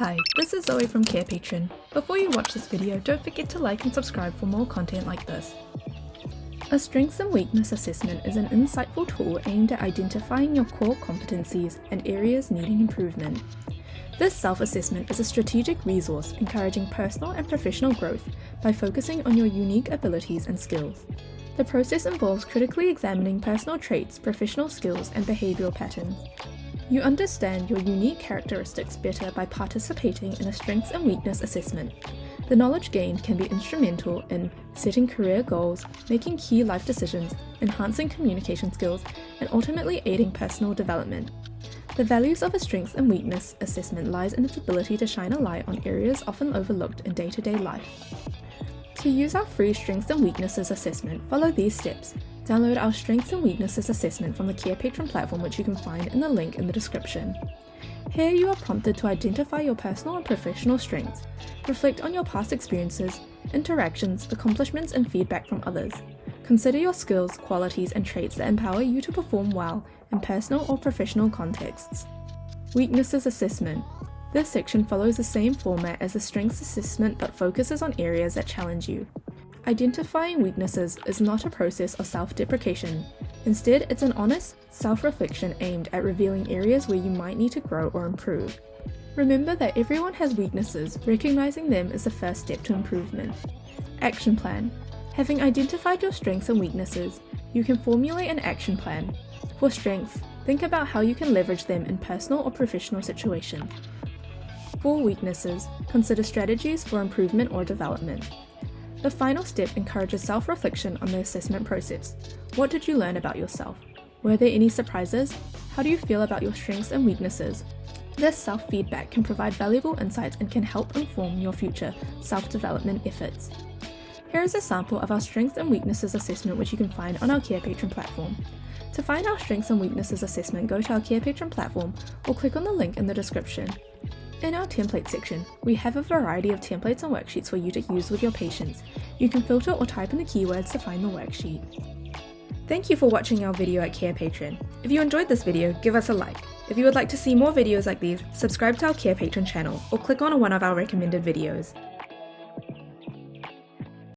Hi, this is Zoe from Carepatron. Before you watch this video, don't forget to like and subscribe for more content like this. A Strengths and Weakness Assessment is an insightful tool aimed at identifying your core competencies and areas needing improvement. This self-assessment is a strategic resource encouraging personal and professional growth by focusing on your unique abilities and skills. The process involves critically examining personal traits, professional skills, and behavioural patterns. You understand your unique characteristics better by participating in a strengths and weakness assessment. The knowledge gained can be instrumental in setting career goals, making key life decisions, enhancing communication skills, and ultimately aiding personal development. The values of a strengths and weakness assessment lies in its ability to shine a light on areas often overlooked in day-to-day life. To use our free Strengths and Weaknesses assessment, follow these steps. Download our Strengths and Weaknesses assessment from the Carepatron platform, which you can find in the link in the description. Here you are prompted to identify your personal and professional strengths. Reflect on your past experiences, interactions, accomplishments, and feedback from others. Consider your skills, qualities, and traits that empower you to perform well in personal or professional contexts. Weaknesses assessment. This section follows the same format as the strengths assessment but focuses on areas that challenge you. Identifying weaknesses is not a process of self-deprecation. Instead, it's an honest self-reflection aimed at revealing areas where you might need to grow or improve. Remember that everyone has weaknesses. Recognizing them is the first step to improvement. Action plan. Having identified your strengths and weaknesses, you can formulate an action plan. For strengths, think about how you can leverage them in personal or professional situations. For weaknesses, consider strategies for improvement or development. The final step encourages self-reflection on the assessment process. What did you learn about yourself? Were there any surprises? How do you feel about your strengths and weaknesses? This self-feedback can provide valuable insights and can help inform your future self-development efforts. Here is a sample of our Strengths and Weaknesses assessment, which you can find on our Carepatron platform. To find our Strengths and Weaknesses assessment, go to our Carepatron platform or click on the link in the description. In our template section, we have a variety of templates and worksheets for you to use with your patients. You can filter or type in the keywords to find the worksheet. Thank you for watching our video at Carepatron. If you enjoyed this video, give us a like. If you would like to see more videos like these, subscribe to our Carepatron channel or click on one of our recommended videos.